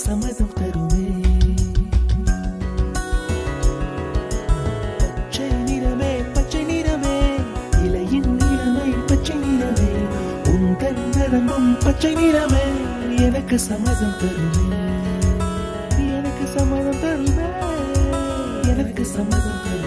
சம்மதம் தருமே. பச்சை நிறமே பச்சை நிறமே, இலையின் நிறமை பச்சை நிறமே, உந்தன் நரம்பும் பச்சை நிறமே, எனக்கு சம்மதம் தருமே, எனக்கு சம்மதம் தருமே, எனக்கு சம்மதம் தருமே.